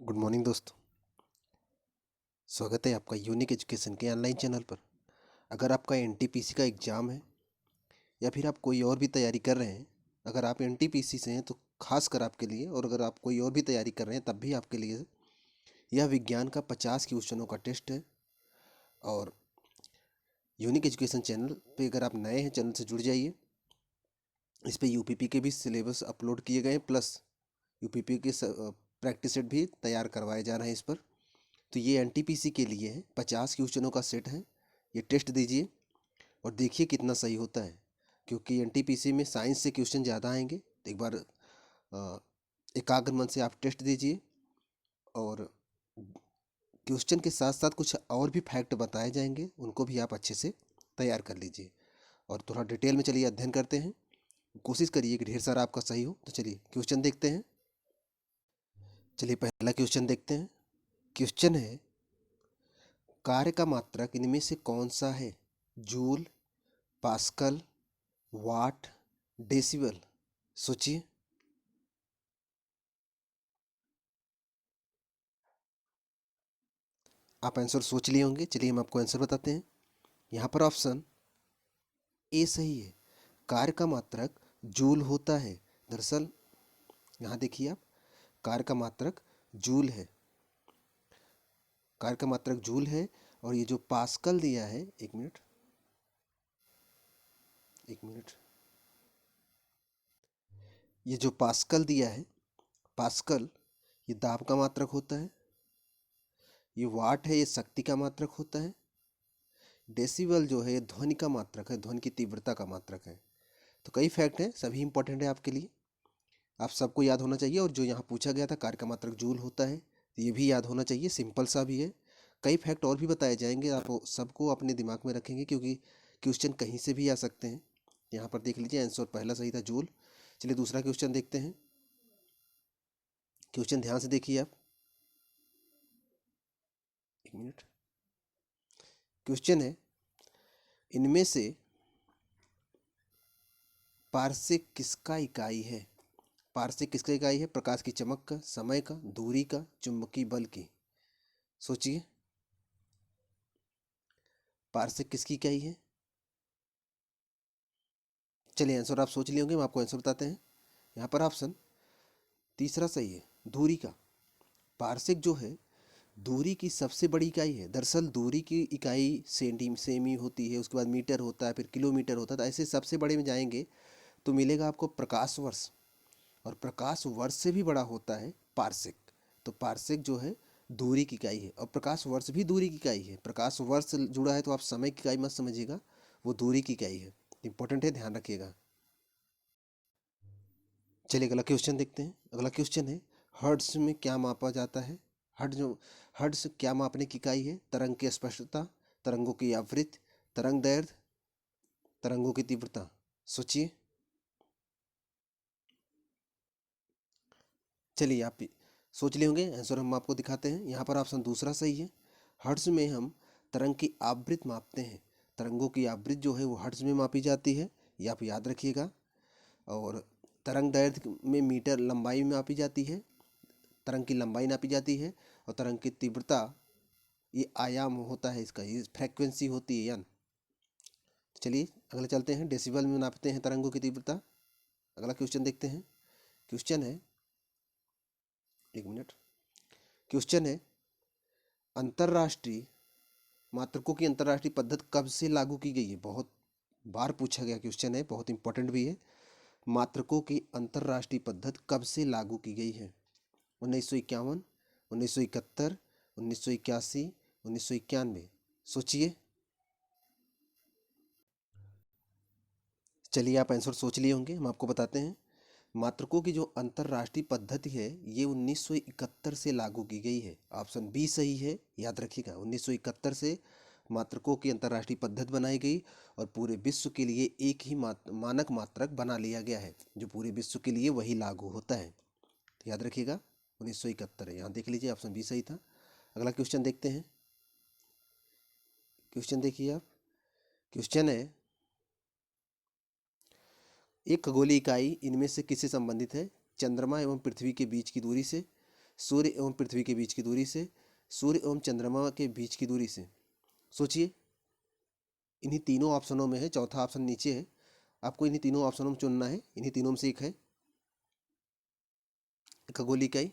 Good morning दोस्तों। स्वागत है आपका यूनिक एजुकेशन के ऑनलाइन चैनल पर। अगर आपका एनटीपीसी का एग्ज़ाम है या फिर आप कोई और भी तैयारी कर रहे हैं, अगर आप एनटीपीसी से हैं तो खास कर आपके लिए, और अगर आप कोई और भी तैयारी कर रहे हैं तब भी आपके लिए यह विज्ञान का 50 क्वेश्चनों का टेस्ट है। और यूनिक एजुकेशन चैनल पे अगर आप नए हैं, चैनल से जुड़ जाइए। इस पर यूपीपी के भी सिलेबस अपलोड किए गए हैं, प्लस यूपीपी के प्रैक्टिस सेट भी तैयार करवाए जा रहे हैं इस पर। तो ये एनटीपीसी के लिए है, 50 क्वेश्चनों का सेट है। ये टेस्ट दीजिए और देखिए कितना सही होता है, क्योंकि एनटीपीसी में साइंस से क्वेश्चन ज़्यादा आएंगे। तो एक बार अ, एकाग्र मन से आप टेस्ट दीजिए, और क्वेश्चन के साथ साथ कुछ और भी फैक्ट बताए जाएंगे, उनको भी आप अच्छे से तैयार कर लीजिए। और थोड़ा डिटेल में चलिए अध्ययन करते हैं। कोशिश करिए कि ढेर सारा आपका सही हो। तो चलिए क्वेश्चन देखते हैं। चलिए पहला क्वेश्चन देखते हैं। क्वेश्चन है, कार्य का मात्रक इनमें से कौन सा है? जूल, पास्कल, वाट, डेसिबल। सोचिए। आप आंसर सोच लिए होंगे। चलिए हम आपको आंसर बताते हैं। यहाँ पर ऑप्शन ए सही है। कार्य का मात्रक जूल होता है। दरअसल यहाँ देखिए आप, कार्य का मात्रक जूल है। कार्य का मात्रक जूल है। और ये जो पास्कल दिया है, एक मिनट एक मिनट, ये जो पास्कल दिया है, पास्कल, ये दाब का मात्रक होता है। ये वाट है, ये शक्ति का मात्रक होता है। डेसिबल जो है ये ध्वनि का मात्रक है, ध्वनि की तीव्रता का मात्रक है। तो कई फैक्ट हैं, सभी इंपॉर्टेंट है आपके लिए। आप सबको याद होना चाहिए। और जो यहाँ पूछा गया था, कार्य का मात्रक जूल होता है, तो ये भी याद होना चाहिए। सिंपल सा भी है। कई फैक्ट और भी बताए जाएंगे, आप सबको अपने दिमाग में रखेंगे, क्योंकि क्वेश्चन कहीं से भी आ सकते हैं। यहाँ पर देख लीजिए, आंसर पहला सही था, जूल। चलिए दूसरा क्वेश्चन देखते हैं। क्वेश्चन ध्यान से देखिए आप, एक मिनट। क्वेश्चन है, इनमें से पारसिक किसका इकाई है? पारसिक किसका इकाई है? प्रकाश की चमक का, समय का, दूरी का, चुंबकीय बल की। सोचिए, पारसिक किसकी इकाई है? चलिए आंसर आप सोच लिए होंगे, हम आपको आंसर बताते हैं। यहाँ पर ऑप्शन तीसरा सही है, दूरी का। पारसिक जो है, दूरी की सबसे बड़ी इकाई है। दरअसल दूरी की इकाई सेमी होती है, उसके बाद मीटर होता है, फिर किलोमीटर होता है। तो ऐसे सबसे बड़े में जाएंगे तो मिलेगा आपको प्रकाश वर्ष। और प्रकाश वर्ष से भी बड़ा होता है पारसिक। तो पारसिक जो है दूरी की इकाई है, और प्रकाश वर्ष भी दूरी की इकाई है। प्रकाश वर्ष से जुड़ा है तो आप समय की इकाई मत समझिएगा, वो दूरी की इकाई है। इंपॉर्टेंट है, ध्यान रखिएगा। चलिए अगला क्वेश्चन देखते हैं। अगला क्वेश्चन है, हर्ट्ज में क्या मापा जाता है? हर्ट्ज क्या मापने की इकाई है? तरंग की स्पष्टता, तरंगों की आवृत्ति, तरंग दैर्ध्य, तरंगों की तीव्रता। सोचिए। चलिए आप सोच लिए होंगे, आंसर हम आपको दिखाते हैं। यहाँ पर ऑप्शन दूसरा सही है। हर्ट्ज में हम तरंग की आवृत्ति मापते हैं। तरंगों की आवृत्ति जो है वो हर्ट्ज में मापी जाती है, ये आप याद रखिएगा। और तरंग दैर्ध्य में मीटर लंबाई में मापी जाती है, तरंग की लंबाई नापी जाती है। और तरंग की तीव्रता, ये आयाम होता है इसका, ये फ्रेक्वेंसी होती है यान। चलिए अगले चलते हैं, डेसिबल में नापते हैं तरंगों की तीव्रता। अगला क्वेश्चन देखते हैं। क्वेश्चन है, एक मिनट। क्वेश्चन है, अंतर्राष्ट्रीय मात्रकों की अंतर्राष्ट्रीय पद्धति कब से लागू की गई है? बहुत बार पूछा गया क्वेश्चन है, बहुत इंपॉर्टेंट भी है। मात्रकों की अंतर्राष्ट्रीय पद्धति कब से लागू की गई है? 1951, 1971, 1981, 1991। सोचिए। चलिए आप आंसर सोच लिए होंगे, हम आपको बताते हैं। मात्रकों की जो अंतर्राष्ट्रीय पद्धति है, ये 1971 से लागू की गई है। ऑप्शन बी सही है, याद रखिएगा। 1971 से मात्रकों की अंतर्राष्ट्रीय पद्धति बनाई गई, और पूरे विश्व के लिए एक ही मानक मात्रक बना लिया गया है, जो पूरे विश्व के लिए वही लागू होता है। तो याद रखिएगा, 1971 है। यहाँ देख लीजिए, ऑप्शन बी सही था। अगला क्वेश्चन देखते हैं। क्वेश्चन देखिए आप। क्वेश्चन है, एक खगोलीय इकाई इनमें से किससे संबंधित है? चंद्रमा एवं पृथ्वी के बीच की दूरी से, सूर्य एवं पृथ्वी के बीच की दूरी से, सूर्य एवं चंद्रमा के बीच की दूरी से। सोचिए, इन्हीं तीनों ऑप्शनों में है, चौथा ऑप्शन नीचे है, आपको इन्हीं तीनों ऑप्शनों में चुनना है। इन्हीं तीनों में से एक है खगोलीय इकाई।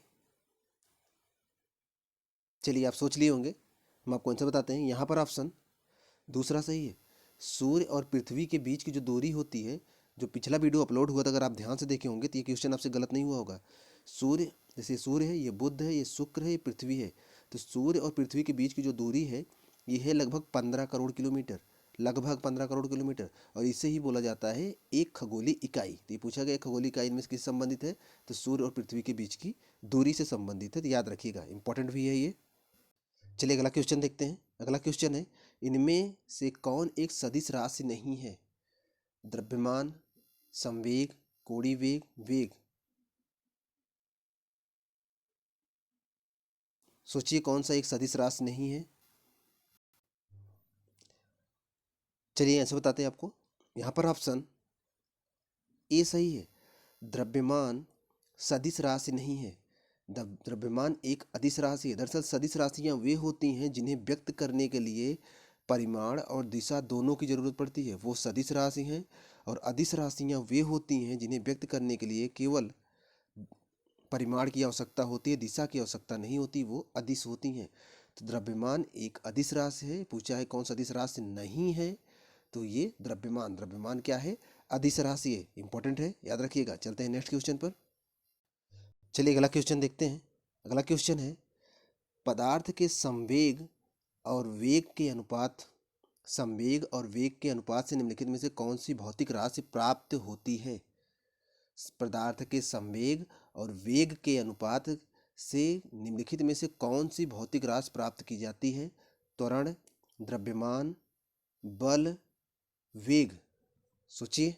चलिए आप सोच लिए होंगे, हम आपको आंसर बताते हैं। यहाँ पर ऑप्शन दूसरा सही है। सूर्य और पृथ्वी के बीच की जो दूरी होती है, जो पिछला वीडियो अपलोड हुआ था, अगर आप ध्यान से देखे होंगे तो ये क्वेश्चन आपसे गलत नहीं हुआ होगा। सूर्य, जैसे सूर्य है, ये बुध है, ये शुक्र है, ये पृथ्वी है, तो सूर्य और पृथ्वी के बीच की जो दूरी है ये है लगभग 15 करोड़ किलोमीटर, लगभग 15 करोड़ किलोमीटर। और इसे ही बोला जाता है एक खगोलीय इकाई। तो ये पूछा गया खगोलीय इकाई इनमें से किससे संबंधित है, तो सूर्य और पृथ्वी के बीच की दूरी से संबंधित है, तो याद रखिएगा, इंपॉर्टेंट भी है ये। चलिए अगला क्वेश्चन देखते हैं। अगला क्वेश्चन है, इनमें से कौन एक सदिश राशि नहीं है? द्रव्यमान, संवेग, कोणीय वेग, वेग। सोचिए कौन सा एक सदिश राशि नहीं है। चलिए आंसर बताते हैं आपको। यहाँ पर ऑप्शन ए सही है। द्रव्यमान सदिश राशि नहीं है। द्रव्यमान एक अदिश राशि है। दरअसल सदिश राशियाँ वे होती हैं जिन्हें व्यक्त करने के लिए परिमाण और दिशा दोनों की जरूरत पड़ती है, वो सदिश राशि हैं। और अदिश राशियाँ वे होती हैं जिन्हें व्यक्त करने के लिए केवल परिमाण की आवश्यकता होती है, दिशा की आवश्यकता नहीं होती, वो अदिश होती हैं। तो द्रव्यमान एक अदिश राशि है। पूछा है कौन सा अदिश राशि नहीं है, तो ये द्रव्यमान। द्रव्यमान क्या है? अदिश राशि है, इंपॉर्टेंट है, याद रखिएगा। चलते हैं नेक्स्ट क्वेश्चन पर। चलिए अगला क्वेश्चन देखते हैं। अगला क्वेश्चन है, पदार्थ के संवेग और वेग के अनुपात, संवेग और वेग के अनुपात से निम्नलिखित में से कौन सी भौतिक राशि प्राप्त होती है? पदार्थ के संवेग और वेग के अनुपात से निम्नलिखित में से कौन सी भौतिक राशि प्राप्त की जाती है? त्वरण, द्रव्यमान, बल, वेग। सोचिए।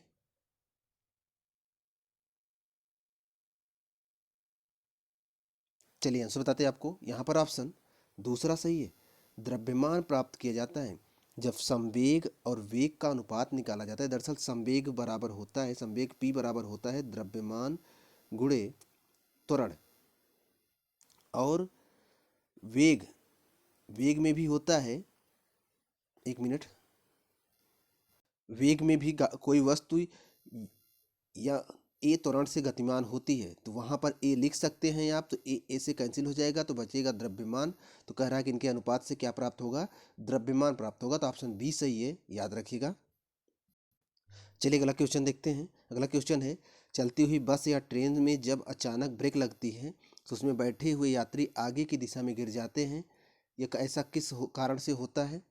चलिए आंसर बताते हैं आपको। यहाँ पर ऑप्शन दूसरा सही है। द्रव्यमान प्राप्त किया जाता है जब संवेग और वेग का अनुपात निकाला जाता है। दरअसल संवेग बराबर होता है, संवेग p बराबर होता है द्रव्यमान गुणे त्वरण। और वेग, वेग में भी होता है, एक मिनट, वेग में भी कोई वस्तु या ए त्वरण से गतिमान होती है, तो वहाँ पर ए लिख सकते हैं आप, तो ए से कैंसिल हो जाएगा, तो बचेगा द्रव्यमान। तो कह रहा है कि इनके अनुपात से क्या प्राप्त होगा? द्रव्यमान प्राप्त होगा। तो ऑप्शन बी सही है, याद रखिएगा। चलिए अगला क्वेश्चन देखते हैं। अगला क्वेश्चन है, चलती हुई बस या ट्रेन में जब अचानक ब्रेक लगती है तो उसमें बैठे हुए यात्री आगे की दिशा में गिर जाते हैं। यह ऐसा किस कारण से होता है?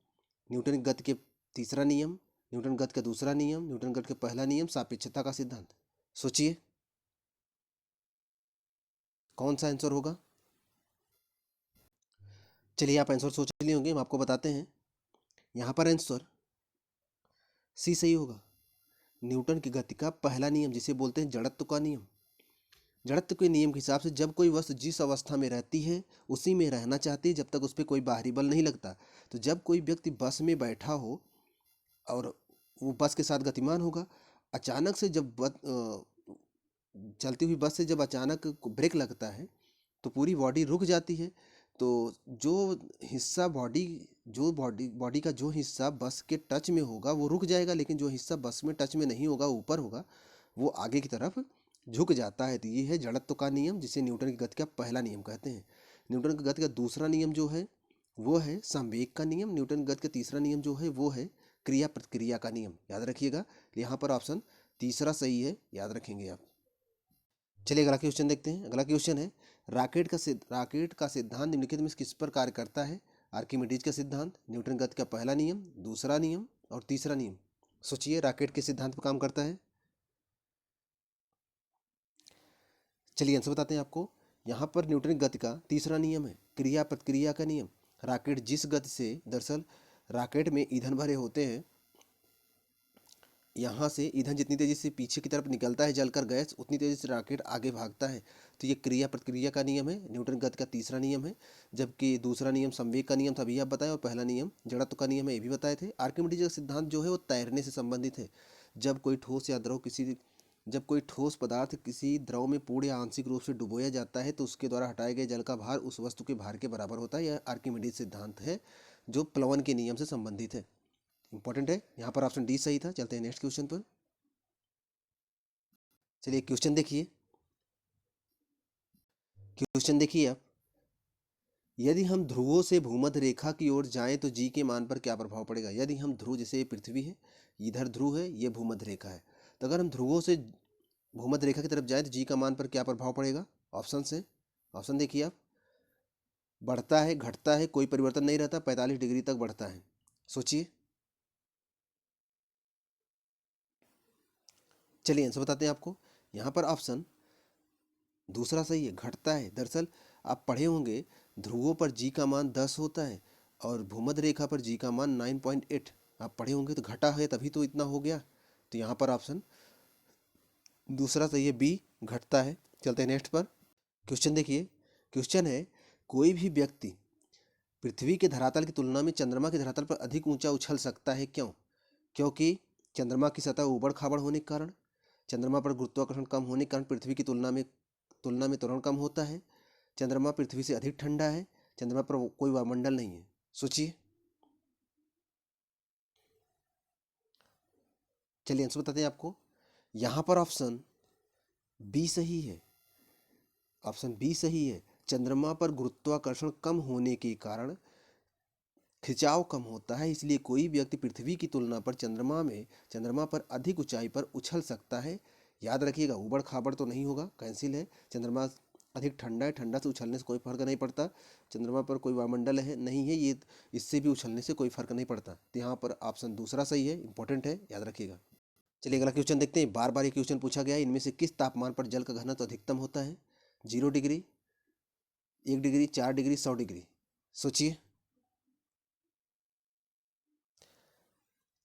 न्यूटन की गति के तीसरा नियम, न्यूटन गति का दूसरा नियम, न्यूटन गति का पहला नियम, सापेक्षता का सिद्धांत। सोचिए कौन सा आंसर होगा। चलिए आप आंसर सोच लिए होंगे, हम आपको बताते हैं। यहाँ पर आंसर सी सही होगा। न्यूटन की गति का पहला नियम, जिसे बोलते हैं जड़त्व का नियम। जड़त्व के नियम के हिसाब से जब कोई वस्तु जिस अवस्था में रहती है उसी में रहना चाहती है जब तक उस पर कोई बाहरी बल नहीं लगता। तो जब कोई व्यक्ति बस में बैठा हो और वो बस के साथ गतिमान होगा, अचानक से जब चलती हुई बस से जब अचानक ब्रेक लगता है तो पूरी बॉडी रुक जाती है। तो जो हिस्सा बॉडी, जो बॉडी का जो हिस्सा बस के टच में होगा वो रुक जाएगा, लेकिन जो हिस्सा बस में टच में नहीं होगा, ऊपर होगा, वो आगे की तरफ झुक जाता है। तो ये है जड़त्व का नियम, जिसे न्यूटन की गति का पहला नियम कहते हैं। न्यूटन की गति का दूसरा नियम जो है वो है संवेग का नियम। न्यूटन की गति का तीसरा नियम जो है वो है क्रिया प्रतिक्रिया का नियम, याद रखिएगा। यहाँ पर ऑप्शन तीसरा सही है, याद रखेंगे आप। चलिए अगला क्वेश्चन देखते हैं। अगला क्वेश्चन है, राकेट का सिद्धांत निम्नलिखित में से किस पर कार्य करता है? आर्किमिडीज का सिद्धांत, न्यूटन गति का पहला नियम, दूसरा नियम और तीसरा नियम। सोचिए राकेट के सिद्धांत पर काम करता है। चलिए आंसर बताते हैं आपको। यहाँ पर न्यूटन की गति का तीसरा नियम है क्रिया प्रतिक्रिया का नियम। राकेट जिस गति से, दरअसल राकेट में ईंधन भरे होते हैं, यहाँ से ईंधन जितनी तेज़ी से पीछे की तरफ निकलता है जलकर गैस, उतनी तेज़ी से रॉकेट आगे भागता है। तो ये क्रिया प्रतिक्रिया का नियम है, न्यूटन गति का तीसरा नियम है। जबकि दूसरा नियम संवेग का नियम था, अभी आप बताएं, और पहला नियम जड़त्व का नियम है, ये भी बताए थे। आर्किमिडीज का सिद्धांत जो है वो तैरने से संबंधित है। जब कोई ठोस या द्रव किसी जब कोई ठोस पदार्थ किसी द्रव में पूर्ण या आंशिक रूप से डुबोया जाता है तो उसके द्वारा हटाए गए जल का भार उस वस्तु के भार के बराबर होता है। यह आर्किमिडीज सिद्धांत है जो प्लवन के नियम से संबंधित है। इंपॉर्टेंट है। यहाँ पर ऑप्शन डी सही था। चलते हैं नेक्स्ट क्वेश्चन पर। चलिए क्वेश्चन देखिए। क्वेश्चन देखिए आप, यदि हम ध्रुवों से भूमध्य रेखा की ओर जाएं तो जी के मान पर क्या प्रभाव पड़ेगा। यदि हम ध्रुव, जैसे ये पृथ्वी है, इधर ध्रुव है, ये भूमध्य रेखा है, तो अगर हम ध्रुवों से भूमध्य रेखा की तरफ जाएं तो जी का मान पर क्या प्रभाव पड़ेगा। ऑप्शन से, ऑप्शन देखिए आप, बढ़ता है, घटता है, कोई परिवर्तन नहीं रहता, 45 डिग्री तक बढ़ता है। सोचिए। चलिए आंसर बताते हैं आपको। यहाँ पर ऑप्शन दूसरा सही है, घटता है। दरअसल आप पढ़े होंगे ध्रुवों पर जी का मान 10 होता है और भूमध्य रेखा पर जी का मान 9.8 आप पढ़े होंगे, तो घटा है तभी तो इतना हो गया। तो यहाँ पर ऑप्शन दूसरा सही है, बी, घटता है। चलते हैं नेक्स्ट पर। क्वेश्चन देखिए। क्वेश्चन है, कोई भी व्यक्ति पृथ्वी के धरातल की तुलना में चंद्रमा के धरातल पर अधिक ऊंचा उछल सकता है, क्यों। क्योंकि चंद्रमा की सतह ऊबड़ खाबड़ होने के कारण, चंद्रमा पर गुरुत्वाकर्षण कम होने के कारण पृथ्वी की तुलना में त्वरण कम होता है, चंद्रमा पृथ्वी से अधिक ठंडा है, चंद्रमा पर कोई वायुमंडल नहीं है। सोचिए। चलिए आंसर बताते हैं आपको। यहाँ पर ऑप्शन बी सही है। ऑप्शन बी सही है। चंद्रमा पर गुरुत्वाकर्षण कम होने के कारण खिंचाव कम होता है, इसलिए कोई व्यक्ति पृथ्वी की तुलना पर चंद्रमा पर अधिक ऊंचाई पर उछल सकता है। याद रखिएगा, ऊबड़ खाबड़ तो नहीं होगा, कैंसिल है। चंद्रमा अधिक ठंडा है, ठंडा से उछलने से कोई फर्क नहीं पड़ता। चंद्रमा पर कोई वायुमंडल है नहीं है, ये इससे भी उछलने से कोई फर्क नहीं पड़ता। तो यहाँ पर ऑप्शन दूसरा सही है, इंपॉर्टेंट है, याद रखिएगा। चलिए अगला क्वेश्चन देखते हैं। बार बार ये क्वेश्चन पूछा गया है, इनमें से किस तापमान पर जल का घनत्व अधिकतम होता है। 0 डिग्री, 1 डिग्री, 4 डिग्री, 100 डिग्री। सोचिए।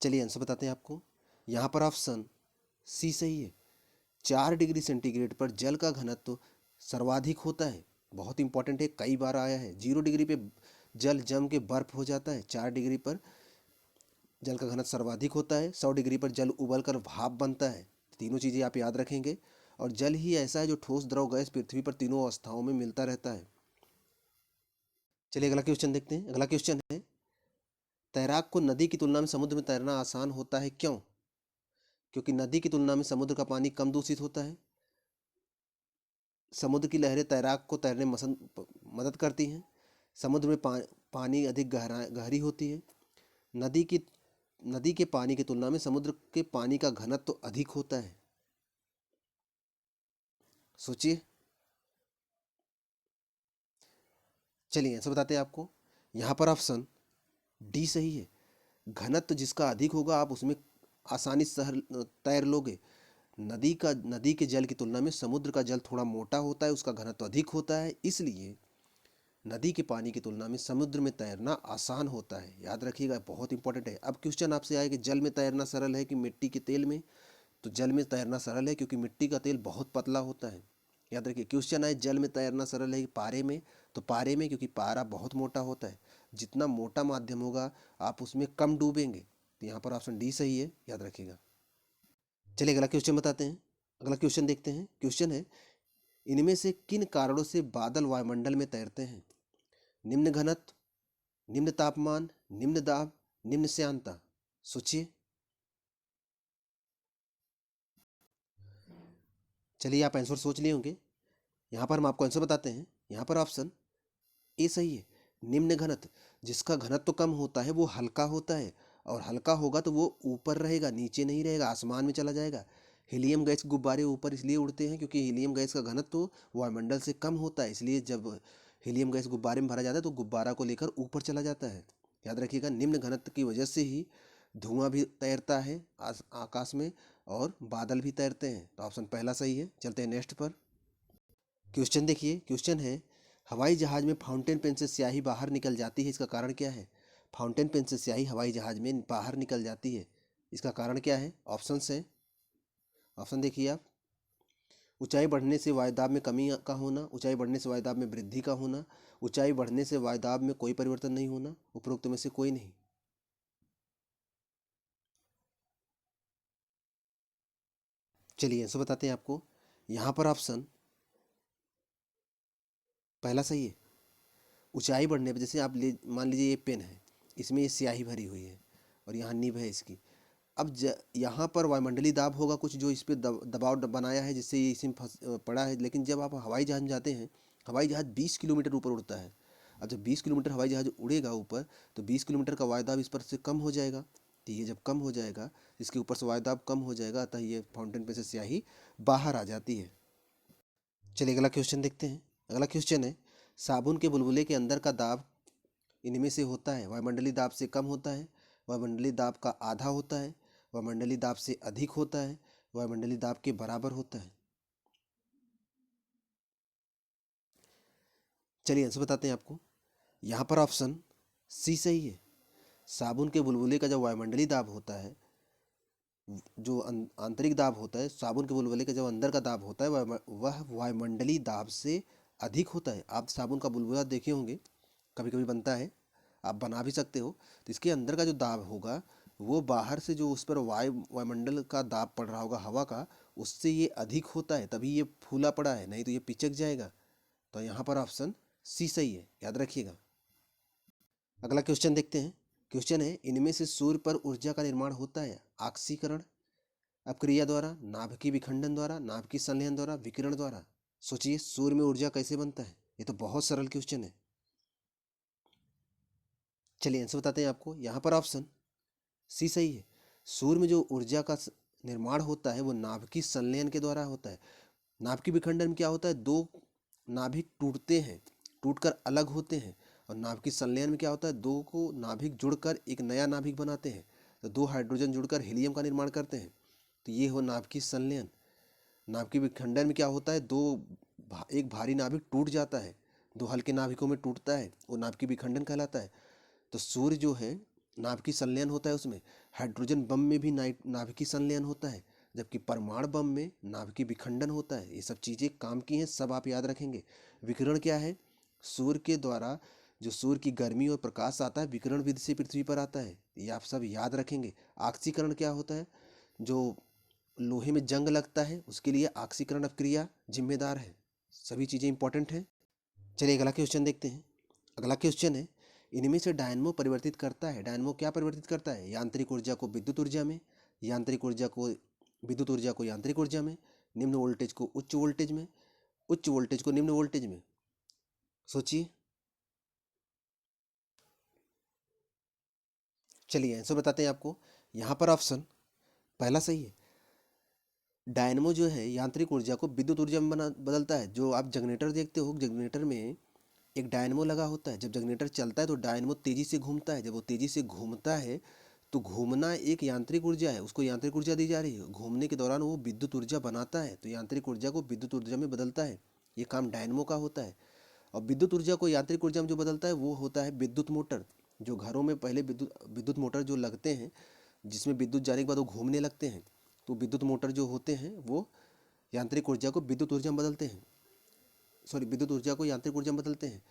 चलिए आंसर बताते हैं आपको। यहाँ पर ऑप्शन सी सही है। 4 डिग्री सेंटीग्रेड पर जल का घनत्व सर्वाधिक होता है। बहुत इंपॉर्टेंट है, कई बार आया है। 0 डिग्री पे जल जम के बर्फ हो जाता है, 4 डिग्री पर जल का घनत्व सर्वाधिक होता है, 100 डिग्री पर जल उबल कर भाप बनता है। तीनों चीज़ें आप याद रखेंगे। और जल ही ऐसा है जो ठोस, द्रव, गैस पृथ्वी पर तीनों अवस्थाओं में मिलता रहता है। चलिए अगला क्वेश्चन देखते हैं। अगला क्वेश्चन है, तैराक को नदी की तुलना में समुद्र में तैरना आसान होता है, क्यों। क्योंकि नदी की तुलना में समुद्र का पानी कम दूषित होता है, समुद्र की लहरें तैराक को तैरने में मदद करती हैं, समुद्र में पानी अधिक गहरी होती है, नदी की नदी के पानी की तुलना में समुद्र के पानी का घनत्व तो अधिक होता है। सोचिए। चलिए आंसर बताते हैं आपको। यहाँ पर ऑप्शन डी सही है। घनत्व जिसका अधिक होगा आप उसमें आसानी से तैर लोगे। नदी के जल की तुलना में समुद्र का जल थोड़ा मोटा होता है, उसका घनत्व अधिक होता है, इसलिए नदी के पानी की तुलना में समुद्र में तैरना आसान होता है। याद रखिएगा, बहुत इंपॉर्टेंट है। अब क्वेश्चन आपसे आए कि जल में तैरना सरल है कि मिट्टी के तेल में, तो जल में तैरना सरल है, क्योंकि मिट्टी का तेल बहुत पतला होता है। याद रखिए, क्वेश्चन आए जल में तैरना सरल है कि पारे में, तो पारे में, क्योंकि पारा बहुत मोटा होता है। जितना मोटा माध्यम होगा आप उसमें कम डूबेंगे। तो यहाँ पर ऑप्शन डी सही है, याद रखिएगा। चलिए अगला क्वेश्चन बताते हैं। अगला क्वेश्चन देखते हैं। क्वेश्चन है, इनमें से किन कारणों से बादल वायुमंडल में तैरते हैं। निम्न घनत्व, निम्न तापमान, निम्न दाब, निम्न श्यानता। सोचिए। चलिए आप आंसर सोच लिए होंगे। यहाँ पर हम आपको आंसर बताते हैं। यहाँ पर ऑप्शन ए सही है। निम्न घनत्व, जिसका घनत्व कम होता है वो हल्का होता है, और हल्का होगा तो वो ऊपर रहेगा, नीचे नहीं रहेगा, आसमान में चला जाएगा। हीलियम गैस के गुब्बारे ऊपर इसलिए उड़ते हैं क्योंकि हीलियम गैस का घनत्व वायुमंडल से कम होता है, इसलिए जब हीलियम गैस गुब्बारे में भरा जाता है तो गुब्बारा को लेकर ऊपर चला जाता है। याद रखिएगा, निम्न घनत्व की वजह से ही धुआं भी तैरता है आकाश में, और बादल भी तैरते हैं। तो ऑप्शन पहला सही है। चलते हैं नेक्स्ट पर। क्वेश्चन देखिए। क्वेश्चन है, हवाई जहाज में फाउंटेन पेन से स्याही बाहर निकल जाती है, इसका कारण क्या है। फाउंटेन पेन से स्याही हवाई जहाज में बाहर निकल जाती है, इसका कारण क्या है। ऑप्शन है, ऑप्शन देखिए आप। ऊंचाई बढ़ने से वायुदाब में कमी का होना, ऊंचाई बढ़ने से वायुदाब में वृद्धि का होना, ऊंचाई बढ़ने से वायुदाब में कोई परिवर्तन नहीं होना, उपरोक्त में से कोई नहीं। चलिए आंसर बताते हैं आपको। यहाँ पर ऑप्शन पहला सही है। ऊंचाई बढ़ने पर, जैसे आप ले मान लीजिए ये पेन है, इसमें ये स्याही भरी हुई है और यहाँ निब है इसकी। अब यहाँ पर वायुमंडलीय दाब होगा कुछ, जो इस पर दबाव बनाया है, जिससे ये इसमें फंस पड़ा है। लेकिन जब आप हवाई जहाज में जाते हैं, हवाई जहाज 20 किलोमीटर ऊपर उड़ता है। अब जब 20 किलोमीटर हवाई जहाज उड़ेगा ऊपर, तो 20 किलोमीटर का वायुदाब इस पर से कम हो जाएगा। तो ये जब कम हो जाएगा, इसके ऊपर से वायुदाब कम हो जाएगा, अतः ये फाउंटेन पे से स्याही बाहर आ जाती है। चलिए अगला क्वेश्चन देखते हैं। अगला क्वेश्चन है, साबुन के बुलबुले के अंदर का दाब इनमें से होता है? वायुमंडलीय दाब से कम होता है, वायुमंडलीय दाब का आधा होता है, वायुमंडलीय दाब से अधिक होता है, वायुमंडलीय दाब के बराबर होता है। चलिए आंसर बताते हैं आपको। यहाँ पर ऑप्शन सी सही है। साबुन के बुलबुले का जब वायुमंडलीय दाब होता है, जो आंतरिक दाब होता है, साबुन के बुलबुले का जब अंदर का दाब होता है, वह वायुमंडलीय दाब से अधिक होता है। आप साबुन का बुलबुला देखे होंगे, कभी कभी बनता है, आप बना भी सकते हो। तो इसके अंदर का जो दाब होगा, वो बाहर से जो उस पर वायुमंडल का दाब पड़ रहा होगा हवा का, उससे ये अधिक होता है, तभी ये फूला पड़ा है, नहीं तो ये पिचक जाएगा। तो यहाँ पर ऑप्शन सी सही है, याद रखिएगा। अगला क्वेश्चन देखते हैं। क्वेश्चन है, इनमें से सूर्य पर ऊर्जा का निर्माण होता है? आक्सीकरण अपक्रिया द्वारा, नाभिकीय विखंडन द्वारा, नाभिकीय संलयन द्वारा, विकिरण द्वारा। सोचिए सूर्य में ऊर्जा कैसे बनता है? ये तो बहुत सरल क्वेश्चन है। चलिए आंसर बताते हैं आपको। यहाँ पर ऑप्शन सी सही है। सूर्य में जो ऊर्जा का निर्माण होता है, वो नाभिकीय संलयन के द्वारा होता है। नाभिकीय विखंडन में क्या होता है, दो नाभिक टूटते हैं, टूटकर अलग होते हैं। और नाभिकीय संलयन में क्या होता है, दो को नाभिक जुड़कर एक नया नाभिक बनाते हैं। तो दो हाइड्रोजन जुड़कर हीलियम का निर्माण करते हैं। तो ये हो नाभिकीय संलयन। नाभिकीय विखंडन में क्या होता है, एक भारी नाभिक टूट जाता है, दो हल्के नाभिकों में टूटता है, वो नाभिकीय विखंडन कहलाता है। तो सूर्य जो है, नाभिकीय संलयन होता है उसमें। हाइड्रोजन बम में भी नाभिकीय संलयन होता है, जबकि परमाणु बम में नाभिकीय विखंडन होता है। ये सब चीज़ें काम की हैं, सब आप याद रखेंगे। विकिरण क्या है? सूर्य के द्वारा जो सूर्य की गर्मी और प्रकाश आता है, विकिरण विधि से पृथ्वी पर आता है, ये आप सब याद रखेंगे। ऑक्सीकरण क्या होता है? जो लोहे में जंग लगता है, उसके लिए ऑक्सीकरण अपक्रिया जिम्मेदार है। सभी चीज़ें इंपॉर्टेंट हैं। चलिए अगला क्वेश्चन देखते हैं। अगला क्वेश्चन है, इनमें से डायनमो परिवर्तित करता है? डायनमो क्या परिवर्तित करता है? यांत्रिक ऊर्जा को विद्युत ऊर्जा में, यांत्रिक ऊर्जा को विद्युत ऊर्जा को यांत्रिक ऊर्जा में, निम्न वोल्टेज को उच्च वोल्टेज में, उच्च वोल्टेज को निम्न वोल्टेज में। सोचिए। चलिए आंसर बताते हैं आपको। यहाँ पर ऑप्शन पहला सही है। डायनमो जो है यांत्रिक ऊर्जा को विद्युत ऊर्जा में बदलता है। जो आप जनरेटर देखते हो, जनरेटर में एक डायनमो लगा होता है। जब जनरेटर चलता है तो डायनमो तेजी से घूमता है। जब वो तेजी से घूमता है, तो घूमना एक यांत्रिक ऊर्जा है, उसको यांत्रिक ऊर्जा दी जा रही है। घूमने के दौरान वो विद्युत ऊर्जा बनाता है, तो यांत्रिक ऊर्जा को विद्युत ऊर्जा में बदलता है। ये काम डायनमो का होता है। और विद्युत ऊर्जा को यांत्रिक ऊर्जा में जो बदलता है, वो होता है विद्युत मोटर। जो घरों में पहले विद्युत विद्युत मोटर जो लगते हैं, जिसमें विद्युत जाने के बाद वो घूमने लगते हैं, तो विद्युत मोटर जो होते हैं वो यांत्रिक ऊर्जा को विद्युत ऊर्जा में बदलते हैं। सॉरी, विद्युत ऊर्जा को यांत्रिक ऊर्जा में बदलते हैं।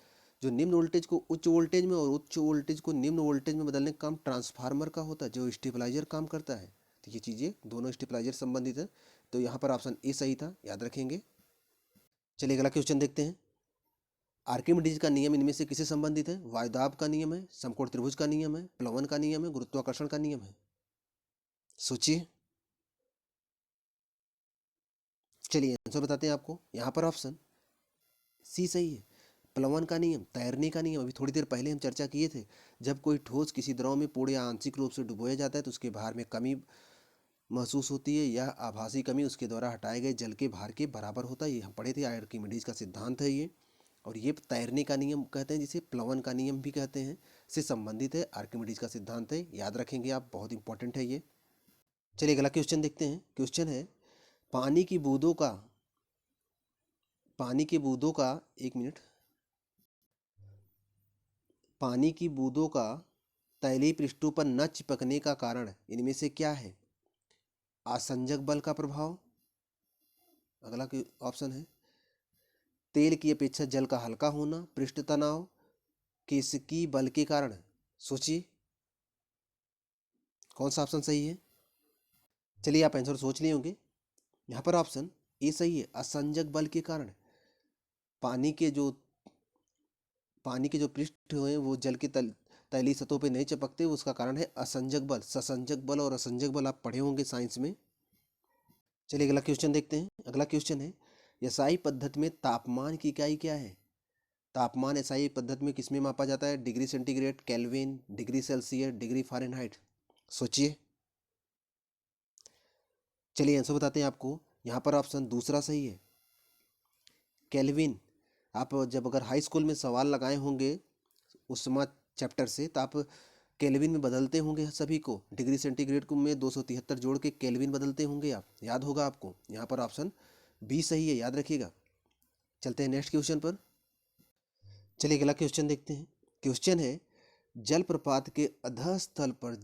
जो निम्न वोल्टेज को उच्च वोल्टेज में और उच्च वोल्टेज को निम्न वोल्टेज में बदलने का काम ट्रांसफार्मर का होता है, जो स्टेबलाइजर काम करता है। तो ये चीज़ें दोनों स्टेबलाइजर संबंधित है। तो यहाँ पर ऑप्शन ए सही था, याद रखेंगे। चलिए अगला क्वेश्चन देखते हैं। आर्किमिडीज का नियम इनमें से किसे संबंधित है? वायुदाब का नियम है, समकोण त्रिभुज का नियम है, प्लवन का नियम है, गुरुत्वाकर्षण का नियम है। सोचिए। चलिए आंसर बताते हैं आपको। यहाँ पर ऑप्शन सी सही है। प्लवन का नियम, तैरने का नियम, अभी थोड़ी देर पहले हम चर्चा किए थे। जब कोई ठोस किसी द्रव में पूर्ण या आंशिक रूप से डुबोया जाता है, तो उसके भार में कमी महसूस होती है। यह आभासी कमी उसके द्वारा हटाए गए जल के भार के बराबर होता है। ये हम पढ़े थे, आर्किमिडीज का सिद्धांत है ये। और ये तैरने का नियम कहते हैं, जिसे प्लवन का नियम भी कहते हैं, से संबंधित है। आर्किमिडीज का सिद्धांत है, याद रखेंगे आप, बहुत इंपॉर्टेंट है ये। चलिए अगला क्वेश्चन देखते हैं। क्वेश्चन है, पानी की बूंदों का पानी की बूंदों का एक मिनट पानी की बूंदों का तैलीय पृष्ठों पर न चिपकने का कारण इनमें से क्या है? आसंजक बल का प्रभाव, अगला ऑप्शन है तेल की अपेक्षा जल का हल्का होना, पृष्ठ तनाव, किसकी बल के कारण। सोचिए कौन सा ऑप्शन सही है। चलिए आप आंसर सोच लिए होंगे। यहाँ पर ऑप्शन ए सही है, असंजक बल के कारण पानी के जो पृष्ठ हैं वो जल की तैलीय सतहों पे नहीं चिपकते, उसका कारण है असंजक बल। ससंजक बल और असंजक बल आप पढ़े होंगे साइंस में। चलिए अगला क्वेश्चन देखते हैं। अगला क्वेश्चन है, एसआई पद्धति में तापमान की इकाई क्या है? तापमान एसआई पद्धति में किसमें मापा जाता है? Degree centigrade, kelvin, degree Celsius, degree Fahrenheit. सोचिए। चलिए आंसर बताते हैं आपको। यहाँ पर ऑप्शन दूसरा सही है, केल्विन। आप जब अगर हाई स्कूल में सवाल लगाए होंगे उष्मा चैप्टर से, तो आप केल्विन में बदलते होंगे सभी को। डिग्री सेंटीग्रेड को में 273 जोड़ के केल्विन बदलते होंगे आप, याद होगा आपको। यहाँ पर ऑप्शन बी सही है, याद रखिएगा। चलते हैं नेक्स्ट क्वेश्चन पर। चलिए अगला क्वेश्चन देखते हैं। क्वेश्चन है, जलप्रपात के अधः स्थल पर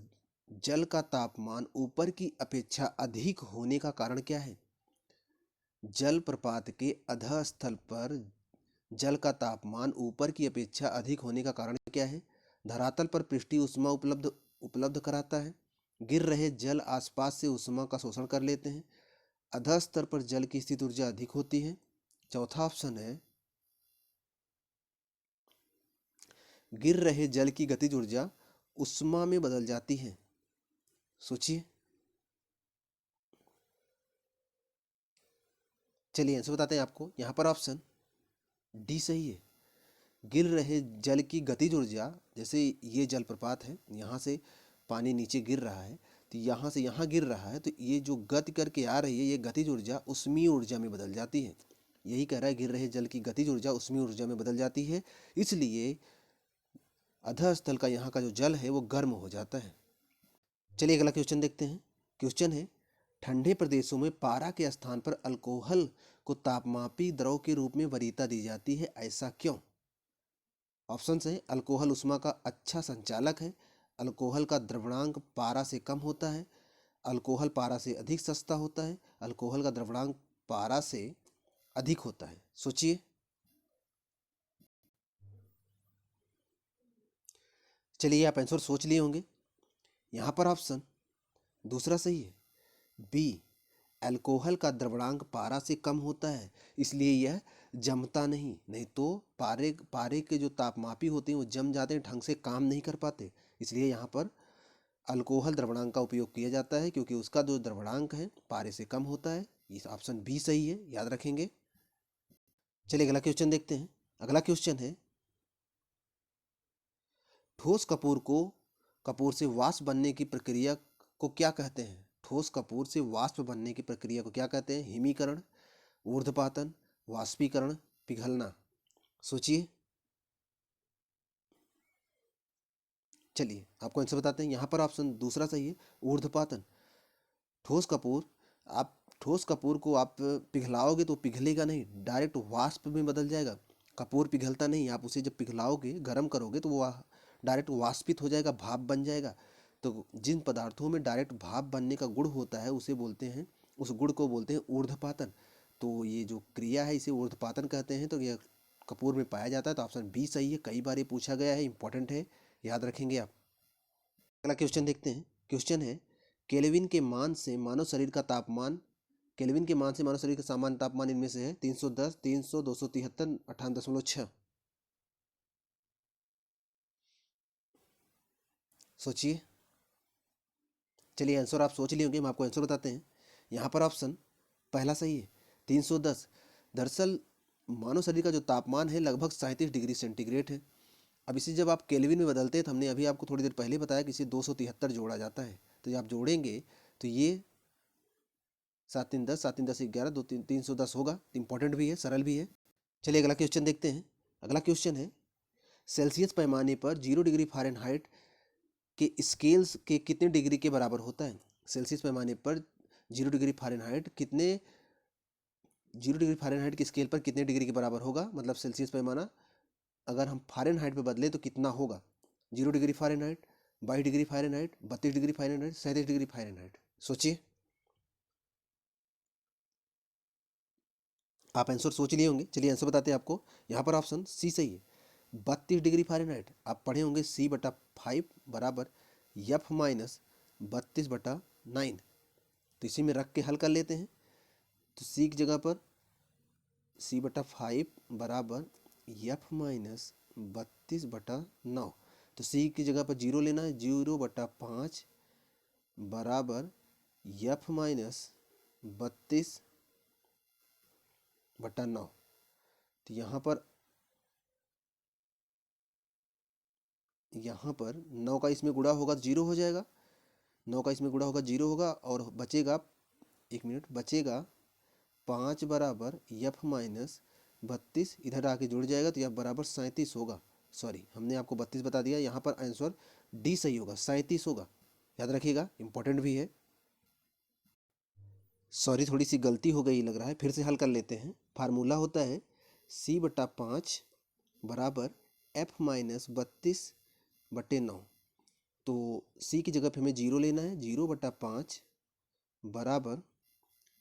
जल का तापमान ऊपर की अपेक्षा अधिक होने का कारण क्या है? जलप्रपात के अधः स्थल पर जल का तापमान ऊपर की अपेक्षा अधिक होने का कारण क्या है? धरातल पर पृष्ठीय ऊष्मा उपलब्ध कराता है, गिर रहे जल आसपास से ऊष्मा का शोषण कर लेते हैं, अधः स्तर पर जल की स्थित ऊर्जा अधिक होती है। चौथा ऑप्शन है, गिर रहे जल की गतिज ऊर्जा ऊष्मा में बदल जाती है। सोचिए। चलिए आंसर बताते हैं आपको। यहाँ पर ऑप्शन डी सही है, गिर रहे जल की गतिज ऊर्जा। जैसे ये जलप्रपात है, यहाँ से पानी नीचे गिर रहा है, तो यहाँ से यहाँ गिर रहा है, तो ये जो गति करके आ रही है, ये गतिज ऊर्जा उष्मीय ऊर्जा में बदल जाती है। यही कह रहा है, गिर रहे जल की गतिज ऊर्जा उष्मीय ऊर्जा में बदल जाती है, इसलिए अधः स्थल का यहाँ का जो जल है वो गर्म हो जाता है। चलिए अगला क्वेश्चन देखते हैं। क्वेश्चन है, ठंडे प्रदेशों में पारा के स्थान पर अल्कोहल को तापमापी द्रव के रूप में वरीयता दी जाती है, ऐसा क्यों? ऑप्शन है, अल्कोहल उष्मा का अच्छा संचालक है, अल्कोहल का द्रवणांक पारा से कम होता है, अल्कोहल पारा से अधिक सस्ता होता है, अल्कोहल का द्रवणांक पारा से अधिक होता है। सोचिए। चलिए आप आंसर सोच लिए होंगे। यहाँ पर ऑप्शन दूसरा सही है, बी, अल्कोहल का द्रवणांक पारा से कम होता है, इसलिए यह जमता नहीं। नहीं तो पारे पारे के जो तापमापी होते हैं वो जम जाते हैं, ढंग से काम नहीं कर पाते, इसलिए यहाँ पर अल्कोहल द्रवणांक का उपयोग किया जाता है, क्योंकि उसका जो द्रवणांक है पारे से कम होता है। इस ऑप्शन बी सही है, याद रखेंगे। चलिए अगला क्वेश्चन देखते हैं। अगला क्वेश्चन है, ठोस कपूर से वाष्प बनने की प्रक्रिया को क्या कहते हैं? ठोस कपूर से वाष्प बनने की प्रक्रिया को क्या कहते हैं? हिमीकरण, ऊर्ध्वपातन, वाष्पीकरण, पिघलना। सोचिए। चलिए आपको आंसर बताते हैं। यहाँ पर ऑप्शन दूसरा सही है, ऊर्ध्वपातन। ठोस कपूर आप ठोस कपूर को आप पिघलाओगे तो पिघलेगा नहीं, डायरेक्ट वाष्प में बदल जाएगा। कपूर पिघलता नहीं, आप उसे जब पिघलाओगे, गर्म करोगे, तो वो डायरेक्ट वाष्पित हो जाएगा, भाप बन जाएगा। तो जिन पदार्थों में डायरेक्ट भाप बनने का गुण होता है उसे बोलते हैं, उस गुण को बोलते हैं ऊर्ध्वपातन। तो ये जो क्रिया है इसे ऊर्ध्वपातन कहते हैं। तो यह कपूर में पाया जाता है, तो ऑप्शन बी सही है। कई बार ये पूछा गया है, इंपॉर्टेंट है, याद रखेंगे आप। अगला क्वेश्चन देखते हैं। क्वेश्चन है, केल्विन के मान से मानव शरीर का तापमान केल्विन के मान से मानव शरीर का सामान्य तापमान इनमें से है 310, 300, 273, 58.6। सोचिए। चलिए आंसर आप सोच लिए होंगे, हम आपको आंसर बताते हैं। यहाँ पर ऑप्शन पहला सही है, 310। दरअसल मानव शरीर का जो तापमान है लगभग 37 डिग्री सेंटीग्रेड है। अब इसे जब आप केल्विन में बदलते हैं, तो हमने अभी आपको थोड़ी देर पहले बताया कि इसे 273 जोड़ा जाता है। तो जब आप जोड़ेंगे तो ये 7 3 10, 7 3 10 11, 310 होगा। इंपॉर्टेंट भी है, सरल भी है। चलिए अगला क्वेश्चन देखते हैं। अगला क्वेश्चन है, सेल्सियस पैमाने पर 0 डिग्री फ़ारेनहाइट के स्केल्स के कितने डिग्री के बराबर होता है? सेल्सियस पैमाने पर 0 डिग्री फ़ारेनहाइट कितने 0 डिग्री फ़ारेनहाइट की स्केल पर कितने डिग्री के बराबर होगा? मतलब सेल्सियस पैमाना अगर हम फ़ारेनहाइट पे बदले तो कितना होगा? 0 degree Fahrenheit, 22 degree Fahrenheit, 32 degree Fahrenheit, 37 degree Fahrenheit. सोचिए। आप आंसर सोच लिए होंगे। चलिए आंसर बताते हैं आपको। यहाँ पर ऑप्शन सी सही है, 32 डिग्री फ़ारेनहाइट। आप पढ़े होंगे C/5 बराबर F - 32/9। तो इसी में रख के हल कर लेते हैं। तो सी की जगह पर c/5 बराबर f माइनस 32/9। तो सी की जगह पर 0 लेना है, 0/5 बराबर f माइनस 32/9। तो यहाँ पर 9 का इसमें गुणा होगा तो 0 हो जाएगा, 9 का इसमें गुणा होगा 0 होगा, और बचेगा, 1 मिनट, बचेगा 5 बराबर f माइनस 32, इधर आके जुड़ जाएगा तो f बराबर 37 होगा। सॉरी, हमने आपको 32 बता दिया, यहाँ पर आंसर डी सही होगा, 37 होगा। याद रखिएगा, इंपॉर्टेंट भी है। सॉरी, थोड़ी सी गलती हो गई लग रहा है, फिर से हल कर लेते हैं। फार्मूला होता है c/5 बराबर f माइनस 32/9। तो c की जगह पे हमें 0 लेना है, 0/5 बराबर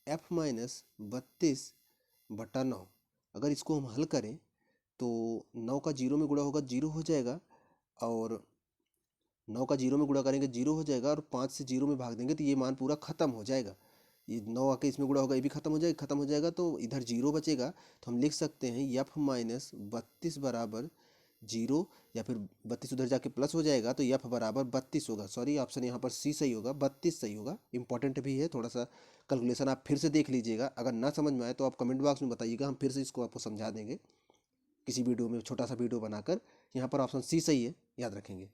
f माइनस 32/9। अगर इसको हम हल करें तो 9 का 0 में गुणा होगा 0 हो जाएगा, और 9 का 0 में गुणा करेंगे 0 हो जाएगा, और 5 से 0 में भाग देंगे तो ये मान पूरा खत्म हो जाएगा। ये 9 आके इसमें गुणा होगा, ये भी खत्म हो जाएगा, तो इधर 0 बचेगा। तो हम लिख सकते हैं f माइनस 32 बराबर 0, या फिर 32 उधर जाके प्लस हो जाएगा तो f बराबर 32 होगा। सॉरी, ऑप्शन यहाँ पर सी सही होगा, 32 सही होगा। इंपॉर्टेंट भी है, थोड़ा सा कैलकुलेशन आप फिर से देख लीजिएगा। अगर ना समझ में आए तो आप कमेंट बॉक्स में बताइएगा, हम फिर से इसको आपको समझा देंगे किसी वीडियो में, छोटा सा वीडियो बनाकर। यहाँ पर ऑप्शन सी सही है, याद रखेंगे।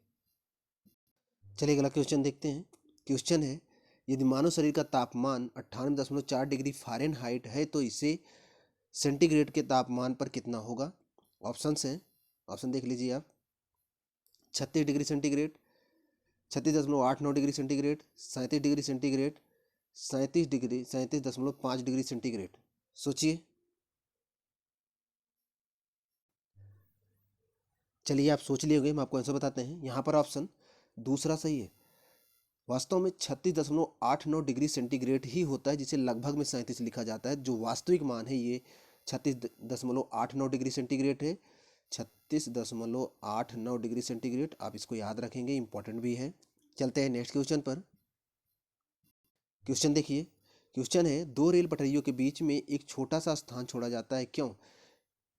चलिए अगला क्वेश्चन देखते हैं। क्वेश्चन है, यदि मानव शरीर का तापमान 98.4 डिग्री फ़ारेनहाइट है तो इसे सेंटीग्रेड के तापमान पर कितना होगा? ऑप्शंस हैं, ऑप्शन देख लीजिए आप। 36 degree centigrade, 36.89 degree centigrade, 37 degree centigrade, 37.5 degree centigrade. सोचिए। चलिए आप सोच लिए होंगे, हम आपको आंसर बताते हैं। यहाँ पर ऑप्शन दूसरा सही है। वास्तव में 36.89 डिग्री सेंटीग्रेड ही होता है, जिसे लगभग में 37 लिखा जाता है। जो वास्तविक मान है ये 36.89 डिग्री सेंटीग्रेड है, 36.89 डिग्री सेंटीग्रेड। आप इसको याद रखेंगे, इंपॉर्टेंट भी है। चलते हैं नेक्स्ट क्वेश्चन पर। क्वेश्चन देखिए, क्वेश्चन है, दो रेल पटरियों के बीच में एक छोटा सा स्थान छोड़ा जाता है, क्यों?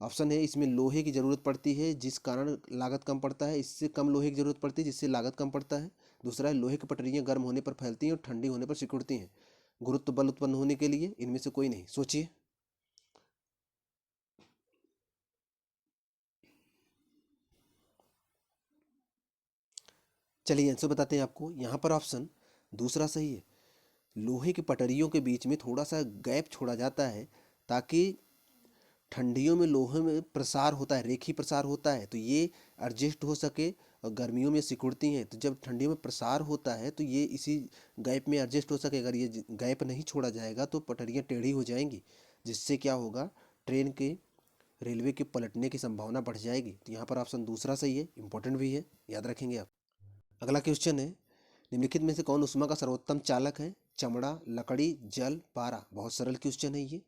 ऑप्शन है, इसमें लोहे की ज़रूरत पड़ती है जिस कारण लागत कम पड़ता है, इससे कम लोहे की ज़रूरत पड़ती है जिससे लागत कम पड़ता है। दूसरा है, लोहे की पटरियाँ गर्म होने पर फैलती हैं और ठंडी होने पर सिकुड़ती हैं, गुरुत्व बल उत्पन्न होने के लिए। इनमें से कोई नहीं। सोचिए। चलिए आंसर बताते हैं आपको। यहाँ पर ऑप्शन दूसरा सही है। लोहे की पटरियों के बीच में थोड़ा सा गैप छोड़ा जाता है ताकि ठंडियों में लोहे में प्रसार होता है, रेखी प्रसार होता है, तो ये एडजस्ट हो सके, और गर्मियों में सिकुड़ती हैं, तो जब ठंडियों में प्रसार होता है तो ये इसी गैप में एडजस्ट हो सके। अगर ये गैप नहीं छोड़ा जाएगा तो पटरियाँ टेढ़ी हो जाएंगी, जिससे क्या होगा, ट्रेन के, रेलवे के पलटने की संभावना बढ़ जाएगी। तो यहाँ पर ऑप्शन दूसरा सही है, इंपॉर्टेंट भी है, याद रखेंगे आप। अगला क्वेश्चन है, निम्नलिखित में से कौन उष्मा का सर्वोत्तम चालक है? चमड़ा, लकड़ी, जल, पारा। बहुत सरल क्वेश्चन है ये।